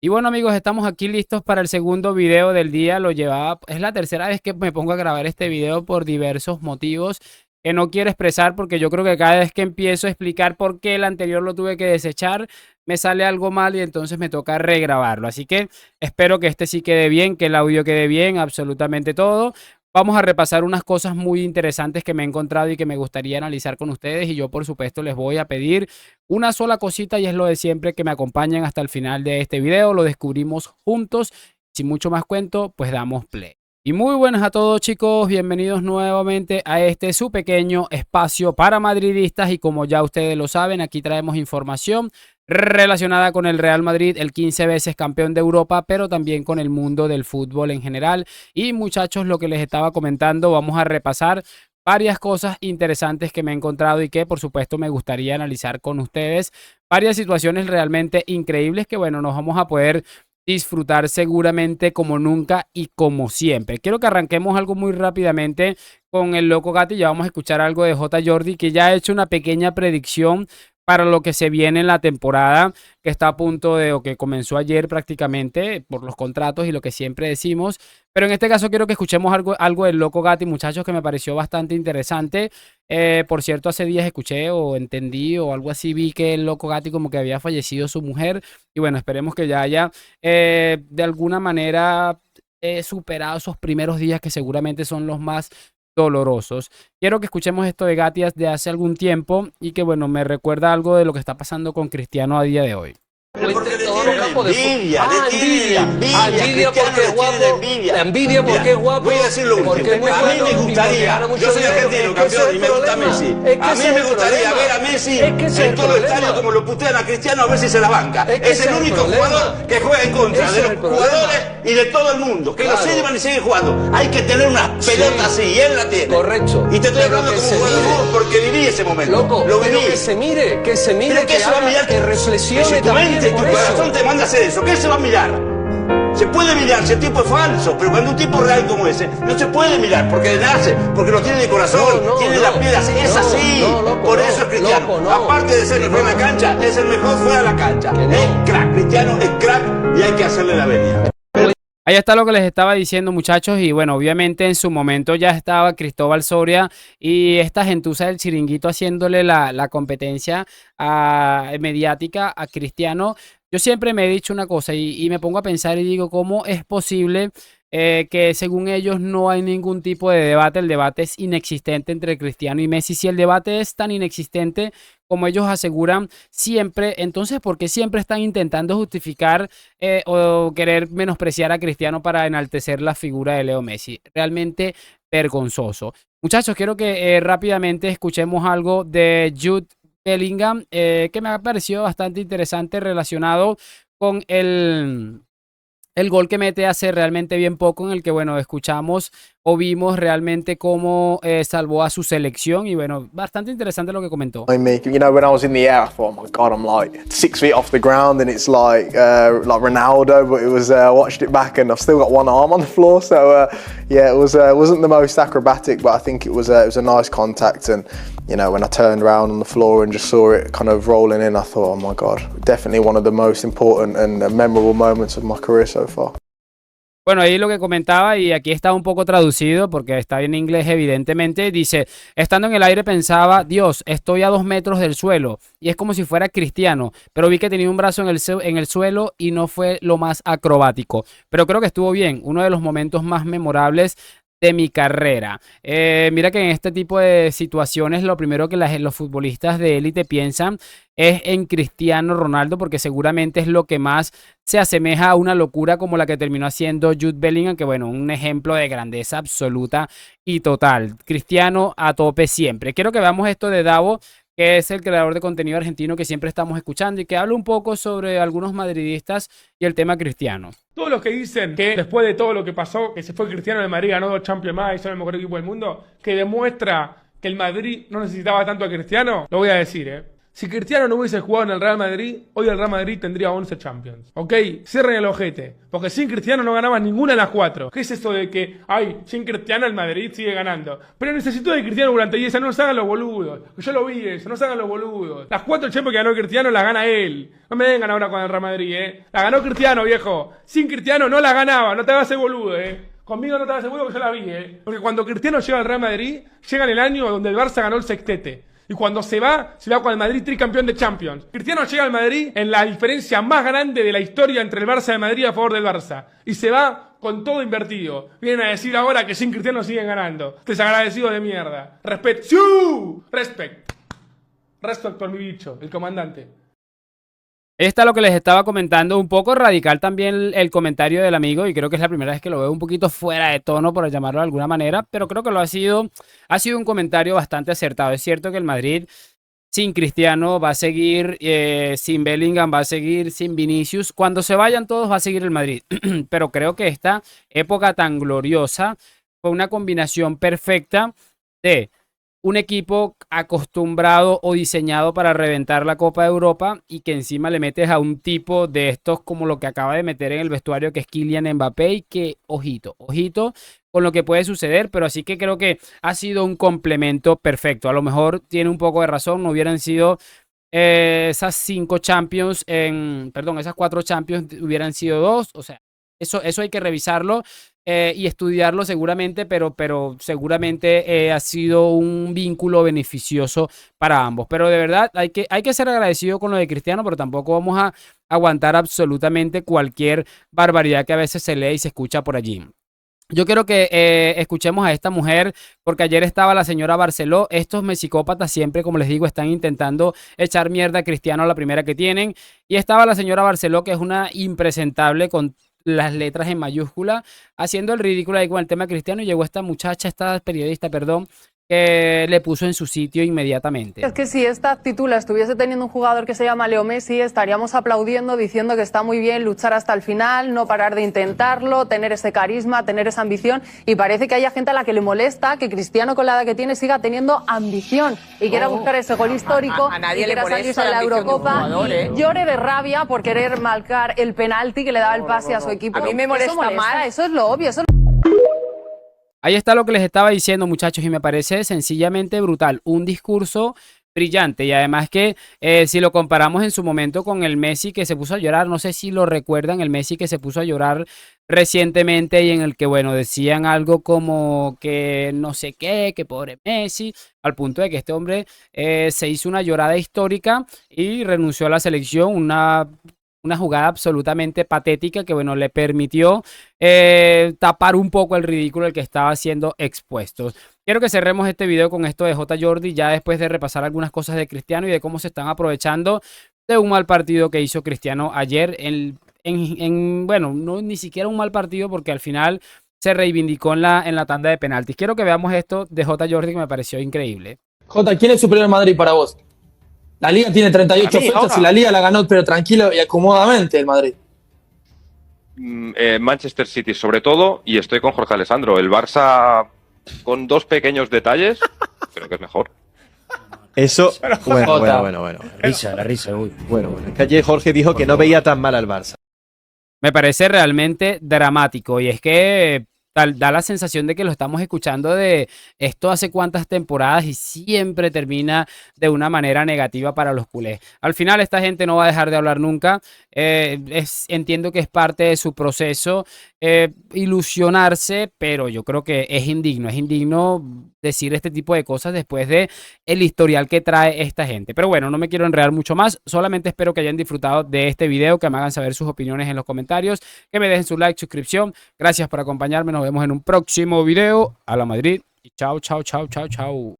Y bueno amigos, estamos aquí listos para el segundo video del día. Es la tercera vez que me pongo a grabar este video por diversos motivos que no quiero expresar, porque yo creo que cada vez que empiezo a explicar por qué el anterior lo tuve que desechar, me sale algo mal y entonces me toca regrabarlo. Así que espero que este sí quede bien, que el audio quede bien, absolutamente todo. Vamos a repasar unas cosas muy interesantes que me he encontrado y que me gustaría analizar con ustedes, y yo por supuesto les voy a pedir una sola cosita, y es lo de siempre, que me acompañen hasta el final de este video. Lo descubrimos juntos. Sin mucho más cuento, pues damos play. Y muy buenas a todos chicos, bienvenidos nuevamente a este su pequeño espacio para madridistas, y como ya ustedes lo saben, aquí traemos información relacionada con el Real Madrid, el 15 veces campeón de Europa, pero también con el mundo del fútbol en general. Y muchachos, lo que les estaba comentando, vamos a repasar varias cosas interesantes que me he encontrado y que por supuesto me gustaría analizar con ustedes. Varias situaciones realmente increíbles que bueno, nos vamos a poder disfrutar seguramente como nunca y como siempre. Quiero que arranquemos algo muy rápidamente con el Loco Gatti. Ya vamos a escuchar algo de J. Jordi, que ya ha hecho una pequeña predicción para lo que se viene en la temporada, que está a punto de, o que comenzó ayer prácticamente, por los contratos y lo que siempre decimos. Pero en este caso quiero que escuchemos algo del Loco Gatti, muchachos, que me pareció bastante interesante. Por cierto, hace días escuché o entendí o algo así, vi que el Loco Gatti como que había fallecido su mujer. Y bueno, esperemos que ya haya de alguna manera superado esos primeros días, que seguramente son los más dolorosos. Quiero que escuchemos esto de Gatias de hace algún tiempo y que bueno, me recuerda algo de lo que está pasando con Cristiano a día de hoy. Porque le tiene envidia, envidia porque es guapo, la envidia porque es guapo. Voy a decir lo último. A mí me gustaría, yo soy argentino, campeón, y me gusta Messi. A mí me gustaría ver a Messi en todo el estadio como lo putean a Cristiano, a ver si se la banca. Es el único jugador que juega en contra de los jugadores y de todo el mundo, que lo sirvan y siguen jugando. Hay que tener una pelota así, y él la tiene. Correcto. Y te estoy hablando como jugador porque viví ese momento. Loco, Lo viví. que se mire, que se va a mirar, que reflexione tu también. mente, tu corazón te manda a hacer eso. ¿Qué se va a mirar? Se puede mirar si el tipo es falso, pero cuando un tipo real como ese, no se puede mirar porque nace, porque lo tiene de corazón, tiene la piel así, es así. Por eso es Cristiano. Aparte de ser el mejor en la cancha, es el mejor fuera de la cancha. Es crack, Cristiano es crack y hay que hacerle la venia. Ahí está lo que les estaba diciendo, muchachos, y bueno, obviamente en su momento ya estaba Cristóbal Soria y esta gentuza del Chiringuito haciéndole la competencia mediática a Cristiano. Yo siempre me he dicho una cosa y me pongo a pensar y digo, ¿cómo es posible que según ellos no hay ningún tipo de debate? El debate es inexistente entre Cristiano y Messi. Si el debate es tan inexistente como ellos aseguran siempre, entonces ¿por qué siempre están intentando justificar o querer menospreciar a Cristiano para enaltecer la figura de Leo Messi? Realmente vergonzoso. Muchachos, quiero que rápidamente escuchemos algo de Jude Bellingham, que me ha parecido bastante interesante relacionado con el gol que mete hace realmente bien poco, en el que, bueno, escuchamos o vimos realmente cómo salvó a su selección. Y bueno, bastante interesante lo que comentó. You know, when I was in the air, I thought, oh my God, I'm like 6 feet off the ground, and it's like Ronaldo, but it was watched it back, and I've still got one arm on the floor. So yeah, it wasn't the most acrobatic, but I think it was a nice contact. And you know, when I turned around on the floor and just saw it kind of rolling in, I thought, oh my God, definitely one of the most important and memorable moments of my career so far. Bueno, ahí lo que comentaba, y aquí está un poco traducido porque está en inglés evidentemente, dice: estando en el aire pensaba, Dios, estoy a 2 metros del suelo, y es como si fuera Cristiano, pero vi que tenía un brazo en el suelo y no fue lo más acrobático, pero creo que estuvo bien, uno de los momentos más memorables de mi carrera. Mira que en este tipo de situaciones lo primero que los futbolistas de élite piensan es en Cristiano Ronaldo, porque seguramente es lo que más se asemeja a una locura como la que terminó haciendo Jude Bellingham, que bueno, un ejemplo de grandeza absoluta y total. Cristiano a tope siempre. Quiero que veamos esto de Davo, que es el creador de contenido argentino que siempre estamos escuchando y que habla un poco sobre algunos madridistas y el tema Cristiano. Todos los que dicen que después de todo lo que pasó, que se fue Cristiano de Madrid, ganó 2 Champions más y son el mejor equipo del mundo, que demuestra que el Madrid no necesitaba tanto a Cristiano, lo voy a decir, Si Cristiano no hubiese jugado en el Real Madrid, hoy el Real Madrid tendría 11 Champions. ¿Ok? Cierren el ojete. Porque sin Cristiano no ganaba ninguna de las 4. ¿Qué es eso de que, ay, sin Cristiano el Madrid sigue ganando? Pero necesito de Cristiano durante 10 años. No se hagan los boludos. Yo lo vi eso. No se hagan los boludos. Las 4 Champions que ganó Cristiano las gana él. No me vengan ahora con el Real Madrid, La ganó Cristiano, viejo. Sin Cristiano no la ganaba. No te hagas el boludo, Conmigo no te hagas el boludo que yo la vi, Porque cuando Cristiano llega al Real Madrid, llega en el año donde el Barça ganó el sextete. Y cuando se va con el Madrid tricampeón de Champions. Cristiano llega al Madrid en la diferencia más grande de la historia entre el Barça y el Madrid a favor del Barça. Y se va con todo invertido. Vienen a decir ahora que sin Cristiano siguen ganando. Desagradecidos de mierda. Respect. ¡Siu! Respect. Respect por mi bicho, el comandante. Esta es lo que les estaba comentando, un poco radical también el comentario del amigo, y creo que es la primera vez que lo veo un poquito fuera de tono, por llamarlo de alguna manera, pero creo que lo ha sido un comentario bastante acertado. Es cierto que el Madrid sin Cristiano va a seguir, sin Bellingham va a seguir, sin Vinicius. Cuando se vayan todos va a seguir el Madrid, pero creo que esta época tan gloriosa fue una combinación perfecta de un equipo acostumbrado o diseñado para reventar la Copa de Europa y que encima le metes a un tipo de estos como lo que acaba de meter en el vestuario, que es Kylian Mbappé, y que ojito con lo que puede suceder, pero así que creo que ha sido un complemento perfecto. A lo mejor tiene un poco de razón, no hubieran sido esas 5 Champions, esas 4 Champions hubieran sido 2, o sea, eso hay que revisarlo y estudiarlo seguramente, pero seguramente ha sido un vínculo beneficioso para ambos. Pero de verdad hay que ser agradecido con lo de Cristiano, pero tampoco vamos a aguantar absolutamente cualquier barbaridad que a veces se lee y se escucha por allí. Yo quiero que escuchemos a esta mujer, porque ayer estaba la señora Barceló. Estos mesicópatas siempre, como les digo, están intentando echar mierda a Cristiano a la primera que tienen. Y estaba la señora Barceló, que es una impresentable con las letras en mayúscula, haciendo el ridículo ahí con el tema Cristiano, y llegó esta muchacha, esta periodista, perdón, que le puso en su sitio inmediatamente. Es que si esta actitud la estuviese teniendo un jugador que se llama Leo Messi, estaríamos aplaudiendo, diciendo que está muy bien luchar hasta el final, no parar de intentarlo, tener ese carisma, tener esa ambición, y parece que haya gente a la que le molesta que Cristiano, con la edad que tiene, siga teniendo ambición y quiera buscar ese gol histórico, a nadie y quiera le molesta salirse de la Eurocopa, jugador, y llore de rabia por querer marcar el penalti que le daba el pase a su equipo. A mí me molesta más. Eso es lo obvio, eso. Ahí está lo que les estaba diciendo, muchachos, y me parece sencillamente brutal. Un discurso brillante, y además que si lo comparamos en su momento con el Messi que se puso a llorar, no sé si lo recuerdan, el Messi que se puso a llorar recientemente y en el que, bueno, decían algo como que no sé qué, que pobre Messi, al punto de que este hombre se hizo una llorada histórica y renunció a la selección, una jugada absolutamente patética que, bueno, le permitió tapar un poco el ridículo al que estaba siendo expuesto. Quiero que cerremos este video con esto de J. Jordi, ya después de repasar algunas cosas de Cristiano y de cómo se están aprovechando de un mal partido que hizo Cristiano ayer. Bueno, no ni siquiera un mal partido, porque al final se reivindicó en la tanda de penaltis. Quiero que veamos esto de J. Jordi, que me pareció increíble. J, ¿quién es superior al Madrid para vos? La Liga tiene 38 fechas y la Liga la ganó, pero tranquilo y acomodadamente el Madrid. Manchester City sobre todo, y estoy con Jorge Alessandro. El Barça, con 2 pequeños detalles, creo que es mejor. Eso, bueno. La risa, uy. Bueno. Es que ayer Jorge dijo que no veía tan mal al Barça. Me parece realmente dramático, y es que da la sensación de que lo estamos escuchando de esto hace cuántas temporadas y siempre termina de una manera negativa para los culés. Al final esta gente no va a dejar de hablar nunca. Entiendo que es parte de su proceso ilusionarse, pero yo creo que es indigno decir este tipo de cosas después de el historial que trae esta gente. Pero bueno, no me quiero enredar mucho más, solamente espero que hayan disfrutado de este video, que me hagan saber sus opiniones en los comentarios, que me dejen su like, suscripción. Gracias por acompañarme, nos vemos en un próximo video. A la Madrid y chao.